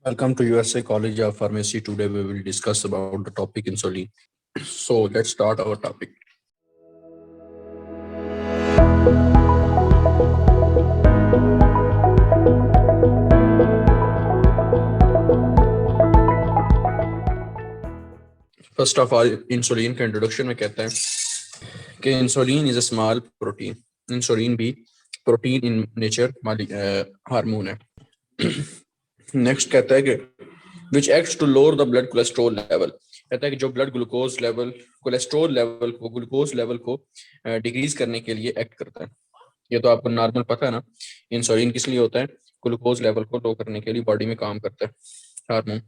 Welcome to USA College of Pharmacy. Today we will discuss about the topic insulin. So let's start our topic. First of all, insulin के introduction में कहता है कि insulin is a small protein. Insulin भी protein in nature hormone है. Next कहता है कि which acts to lower the blood cholesterol level. कहता है कि जो blood glucose level cholesterol level को ग्लूकोज लेवल को डिक्रीज करने के लिए एक्ट करता है. ये तो आपको नॉर्मल पता है ना. इंसुलिन किस लिए होता है? ग्लूकोज लेवल को लो करने के लिए बॉडी में काम करता है hormone.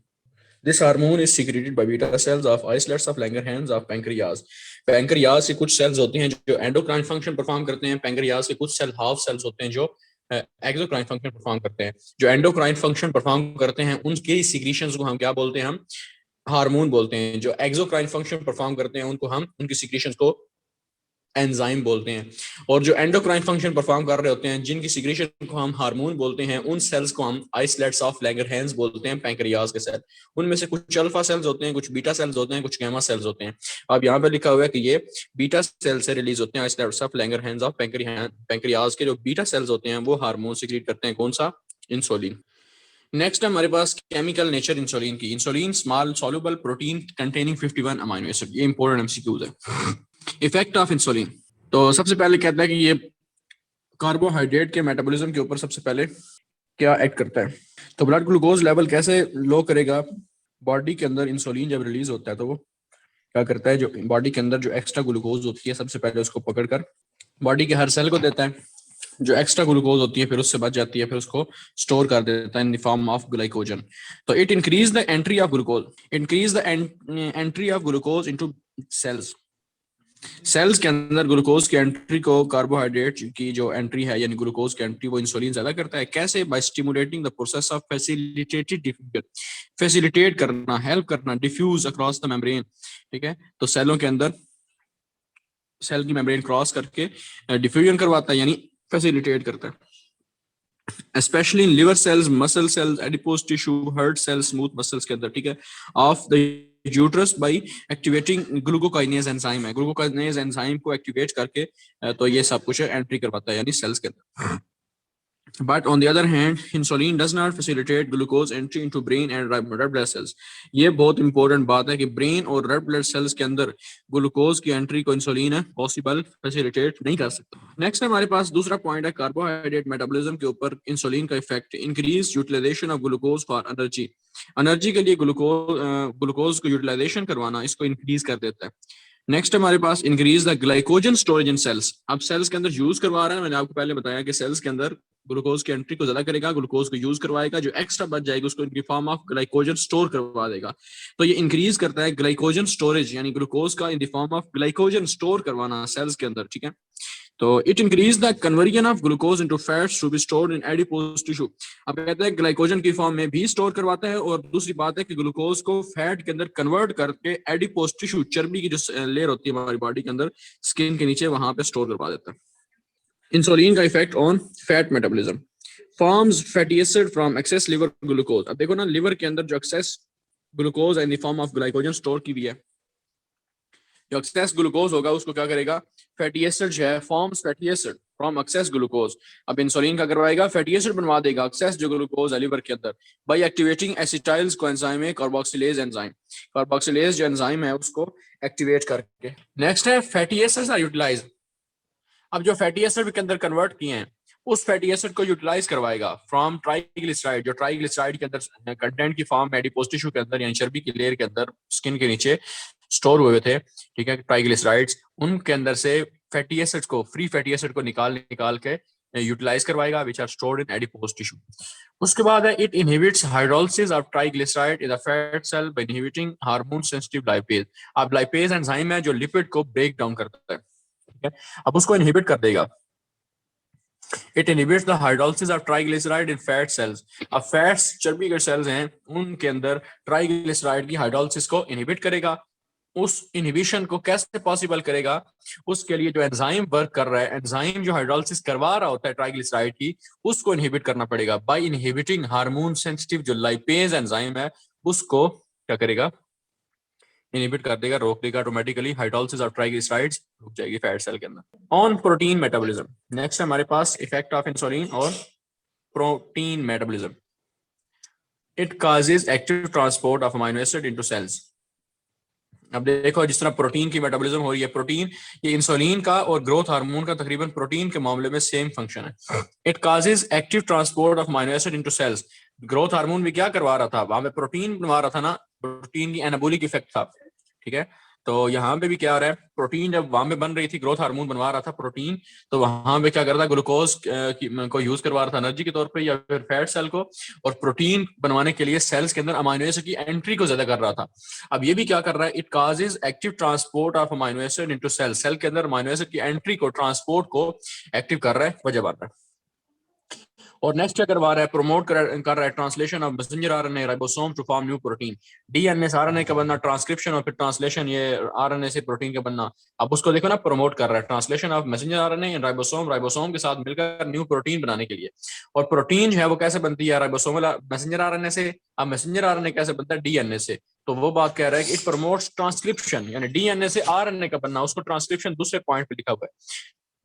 This hormone is secreted by beta cells of islets of Langerhans of pancreas. Pancreas के कुछ सेल्स होते हैं जो एंडोक्राइन फंक्शन परफॉर्म करते हैं. पैंक्रियाज के कुछ सेल हाफ सेल्स होते हैं जो एक्सोक्राइन फंक्शन परफॉर्म करते हैं. जो एंडोक्राइन फंक्शन परफॉर्म करते हैं उनके सीक्रेशंस को हम क्या बोलते हैं? हम हार्मोन बोलते हैं. जो एक्सोक्राइन फंक्शन परफॉर्म करते हैं उनको हम उनकी सीक्रेशंस को एंजाइम बोलते हैं. और जो एंडोक्राइन फंक्शन परफॉर्म कर रहे होते हैं जिनकी सीक्रेशन को हम हार्मोन बोलते हैं उन सेल्स को हम आइसलेट्स ऑफ लैंगरहैंस बोलते हैं. पैंक्रियाज के सेल उनमें से कुछ अल्फा सेल्स होते हैं, कुछ बीटा सेल्स होते हैं, कुछ गैमा सेल्स होते हैं. अब यहाँ पे लिखा हुआ है कि ये बीटा सेल से रिलीज होते हैं islets of Langerhans of pancreas के जो बीटा सेल्स होते हैं वो हार्मोन सीक्रेट करते हैं. कौन सा? इंसुलिन. नेक्स्ट है हमारे पास केमिकल नेचर इंसुलिन की. Insulin small soluble protein containing 51 amino acid. ये इंपॉर्टेंट एमसीक्यूज है. Effect of insulin. तो सबसे पहले कहता है कि ये कार्बोहाइड्रेट के मेटाबॉलिज्म के ऊपर सबसे पहले क्या एक्ट करता है. तो ब्लड ग्लूकोज लेवल कैसे लो करेगा? बॉडी के अंदर इंसुलिन जब रिलीज होता है तो वो क्या करता है, जो बॉडी के अंदर जो एक्स्ट्रा ग्लूकोज होती है सबसे पहले उसको पकड़कर बॉडी के हर सेल को देता है. जो एक्स्ट्रा ग्लूकोज होती है फिर उससे बच जाती है, फिर उसको स्टोर कर देता है in the form of glycogen. तो it increase the entry of glucose into cells. Cells के अंदर ग्लूकोज की एंट्री को कार्बोहाइड्रेट की जो एंट्री है यानी ग्लूकोज की एंट्री वो इंसुलिन ज्यादा करता है. कैसे? By stimulating the process of facilitate करना, हेल्प करना, डिफ्यूज अक्रॉस द मेम्ब्रेन. ठीक है, तो सेलों के अंदर सेल की मेम्ब्रेन क्रॉस करके डिफ्यूजन करवाता है यानी फैसिलिटेट करता है. Specially in liver cells, muscle cells, adipose tissue, heart cells, smooth muscles के अंदर. ठीक है, of the uterus by activating glucokinase enzyme है. ग्लूकोकाइनेज एंजाइम को एक्टिवेट करके तो ये सब कुछ एंट्री करवाता है यानी सेल्स के अंदर. But on the other hand, insulin does not facilitate glucose entry into brain and red blood cells. ये बहुत इंपॉर्टेंट बात है कि ब्रेन और रेड ब्लड सेल्स के अंदर ग्लूकोज की एंट्री को इंसुलिन है पॉसिबल फैसिलिटेट नहीं कर सकता. नेक्स्ट हमारे पास दूसरा पॉइंट है कार्बोहाइड्रेट मेटाबॉलिज्म के ऊपर इंसुलिन का effect. Increase utilisation of glucose for energy. Energy के लिए ग्लूकोज को यूटिलाइजेशन करवाना इसको इंक्रीज कर देता है. नेक्स्ट हमारे पास increase the glycogen storage in cells. अब सेल्स के अंदर यूज करवा रहा है. मैंने आपको पहले बताया कि सेल्स के अंदर ग्लूकोज की एंट्री को ज्यादा करेगा, ग्लूकोज को यूज करवाएगा, जो एक्स्ट्रा बच जाएगा उसको in form of glycogen store करवा देगा. तो ये इंक्रीज करता है ग्लाइकोजन स्टोरेज यानी ग्लूकोज का in the form of glycogen store करवाना सेल्स के अंदर. ठीक है, तो it increase the conversion of glucose into fats to be stored in adipose tissue. अब कहते हैं ग्लाइकोजन की फॉर्म में भी स्टोर करवाता है और दूसरी बात है कि ग्लूकोज को फैट के अंदर कन्वर्ट करके एडिपोज टिश्यू, चर्बी की जो लेयर होती है हमारी बॉडी के अंदर स्किन के नीचे, वहां पे स्टोर करवा देता है. इंसुलिन का effect on fat metabolism. Forms fatty acid from excess liver glucose. अब देखो ना, लिवर के अंदर जो excess glucose in the form of glycogen store की हुई है, जो एक्सेस ग्लूकोज होगा उसको क्या करेगा? फैटी एसिड जो है, forms fatty acid from access glucose. अब इंसुलिन का करवाएगा, फैटी एसिड बनवा देगा एक्सेस जो ग्लूकोज है लिवर के अंदर बाय एक्टिवेटिंग एसिटाइल्स कोएंजाइम है कार्बोक्सिलेज एंजाइम. कार्बोक्सिलेज जो एंजाइम है उसको एक्टिवेट करके. नेक्स्ट है फैटी एसिड्स आर यूटिलाइज्ड. अब जो फैटी एसिड के अंदर कन्वर्ट किए हैं उस फैटी एसिड को यूटिलाइज करवाएगा फ्रॉम ट्राइग्लिसराइड. जो ट्राइग्लिसराइड के अंदर कंटेंट की फॉर्म एडिपोज टिश्यू के अंदर यानी चर्बी की लेयर के अंदर स्किन के नीचे स्टोर हुए थे. ठीक है, ट्राइग्लिसराइड्स, उनके अंदर से फैटी एसिड्स को, फ्री फैटी एसिड को निकाल के यूटिलाइज करवाएगा which are stored in adipose tissue. उसके बाद है it inhibits hydrolysis of triglyceride in the fat cell by inhibiting hormone sensitive lipase. अब लाइपेज एंजाइम है जो लिपिड को ब्रेक डाउन करता है. ठीक है, अब उसको इनहिबिट कर देगा. It inhibits the hydrolysis of triglyceride in fat cells. अब फैट्स, चर्बी के सेल्स हैं उनके अंदर ट्राइग्लिसराइड की हाइड्रोलिसिस को इनहिबिट करेगा. उस इनहिबिशन को कैसे पॉसिबल करेगा, उसके लिए जो एंजाइम वर्क कर रहा है, एंजाइम जो हाइड्रोलिसिस करवा रहा होता है ट्राइग्लिसराइड की, उसको इनहिबिट करना पड़ेगा बाय इनहिबिटिंग हार्मोन सेंसिटिव जो लाइपेज एंजाइम है, उसको क्या करेगा, इनहिबिट कर देगा, रोक देगा, ऑटोमेटिकली हाइड्रोलिसिस ऑफ ट्राइग्लिसराइड्स रुक जाएगी फैट सेल के अंदर। ऑन प्रोटीन मेटाबॉलिज्म, नेक्स्ट हमारे पास इफेक्ट ऑफ इंसुलिन और protein metabolism. It causes active transport of amino acid into cells. अब देखो जिस तरह प्रोटीन की मेटाबॉलिज्म हो रही है, प्रोटीन ये इंसुलिन का और ग्रोथ हार्मोन का तकरीबन प्रोटीन के मामले में सेम फंक्शन है। It causes active transport of amino acid into cells. Growth hormone भी क्या करवा रहा था, वहां पे प्रोटीन बनवा रहा था ना, प्रोटीन की एनाबोलिक इफेक्ट था, ठीक है। तो यहाँ पे भी क्या हो रहा है, प्रोटीन जब वहां पे बन रही थी, ग्रोथ हार्मोन बनवा रहा था प्रोटीन, तो वहां पे क्या कर रहा था, ग्लूकोज को यूज करवा रहा था एनर्जी के तौर पे या फिर फैट सेल को, और प्रोटीन बनवाने के लिए सेल्स के अंदर अमाइनो एसिड की एंट्री को ज्यादा कर रहा था। अब ये भी क्या कर रहा है, it causes active transport of amino acid into cell. Cell के अंदर अमाइनो एसिड की एंट्री को, ट्रांसपोर्ट को एक्टिव कर रहा है, वजह बन रहा है। और नेक्स्ट क्या करवा रहा है, प्रमोट कर रहा है translation of messenger RNA ribosome to form new protein. DNA से आरएनए का बनना, ट्रांसक्रिप्शन और फिर ट्रांसलेशन, ये आरएनए से प्रोटीन का बनना। अब उसको देखो ना, प्रमोट कर रहा है translation of messenger RNA ribosome, ribosome के साथ मिलकर न्यू प्रोटीन बनाने के लिए। और प्रोटीन जो है वो कैसे बनती है, राइबोसोमल मैसेंजर आरएनए से। अब मैसेंजर आरएनए कैसे बनता है, डीएनए से। तो वो बात कह रहा है कि इट प्रमोट्स ट्रांसक्रिप्शन, यानी डीएनए से आरएनए का बनना, उसको ट्रांसक्रिप्शन दूसरे पॉइंट पे लिखा हुआ है,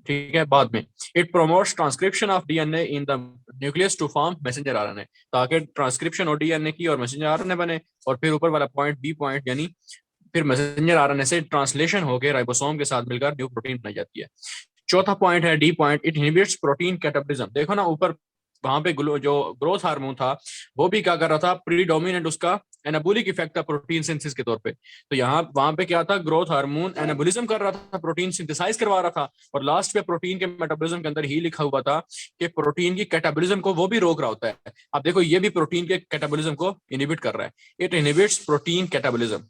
ठीक है, बाद में। It promotes transcription of DNA in the nucleus to form messenger RNA, ताकि ट्रांसक्रिप्शन और डीएनए की और मैसेंजर आरएनए बने, और फिर ऊपर वाला पॉइंट बी पॉइंट, यानी फिर मैसेंजर आरएनए से ट्रांसलेशन होकर राइबोसोम के साथ मिलकर न्यू प्रोटीन बनाई जाती है। चौथा पॉइंट है D point, it inhibits protein catabolism. देखो ना ऊपर वहां पे जो ग्रोथ हार्मोन था वो भी क्या कर रहा था, प्रीडोमिनेंट उसका एनाबोलिक इफेक्ट था प्रोटीन सिंथेसिस के तौर पे। तो यहाँ वहां पे क्या था, ग्रोथ हार्मोन एनाबोलिज्म कर रहा था, प्रोटीन सिंथेसाइज करवा रहा था, और लास्ट पे प्रोटीन के मेटाबॉलिज्म के अंदर ही लिखा हुआ था कि प्रोटीन की कैटाबॉलिज्म को वो भी रोक रहा होता है। अब देखो ये भी प्रोटीन के कैटाबॉलिज्म को इनहिबिट कर रहा है, इट इनहिबिट्स प्रोटीन कैटाबॉलिज्म,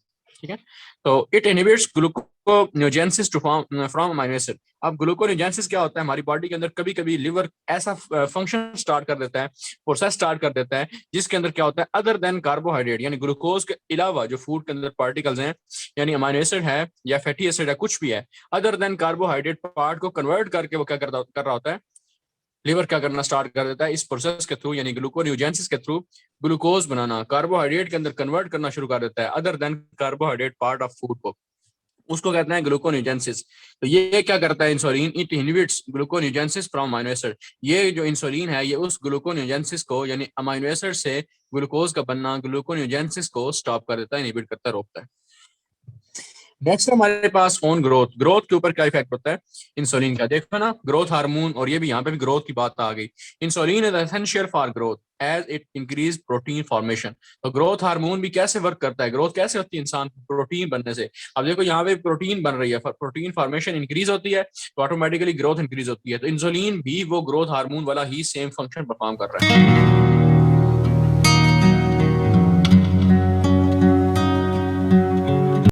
ठीक है। तो it inhibits gluconeogenesis to form from amino acid. अब ग्लूकोनियोजेनेसिस क्या होता है, हमारी बॉडी के अंदर कभी कभी लिवर ऐसा फंक्शन स्टार्ट कर देता है, प्रोसेस स्टार्ट कर देता है, जिसके अंदर क्या होता है, अदर देन कार्बोहाइड्रेट, यानी ग्लूकोज के अलावा जो फूड के अंदर पार्टिकल्स हैं, यानी अमीनो एसिड है या फैटी एसिड है, कुछ भी है, अदर देन कार्बोहाइड्रेट पार्ट को कन्वर्ट करके वो क्या कर रहा होता है, लिवर क्या करना स्टार्ट कर देता है इस प्रोसेस के थ्रू, यानी ग्लूकोनियोजेनेसिस के थ्रू ग्लूकोज बनाना, कार्बोहाइड्रेट के अंदर कन्वर्ट करना शुरू कर देता है, other than carbohydrate part of food को, उसको कहते हैं ग्लूकोनियोजेनेसिस। तो ये क्या करता है insulin, it inhibits gluconeogenesis from amino acid. ये जो इंसुलिन है ये उस ग्लूकोनियोजेनेसिस को, यानी अमीनो एसिड से ग्लूकोज का बनना, ग्लूकोनियोजेनेसिस को स्टॉप कर देता है, इनहिबिट करता है, रोकता है। नेक्स्ट हमारे पास ऑन ग्रोथ, ग्रोथ के ऊपर क्या इफेक्ट होता है इंसुलिन का, देखो ना, ग्रोथ हार्मोन, और ये भी यहाँ पे भी ग्रोथ की बात आ गई। Insulin is essential for growth as it increase protein formation. तो ग्रोथ हार्मोन भी कैसे वर्क करता है, ग्रोथ कैसे होती है इंसान प्रोटीन बनने से। अब देखो यहाँ पे प्रोटीन बन रही है, प्रोटीन फॉर्मेशन इंक्रीज होती है, तो ऑटोमेटिकली ग्रोथ इंक्रीज होती है। तो इंसुलिन भी वो ग्रोथ हार्मोन वाला ही सेम फंक्शन परफॉर्म कर रहा है।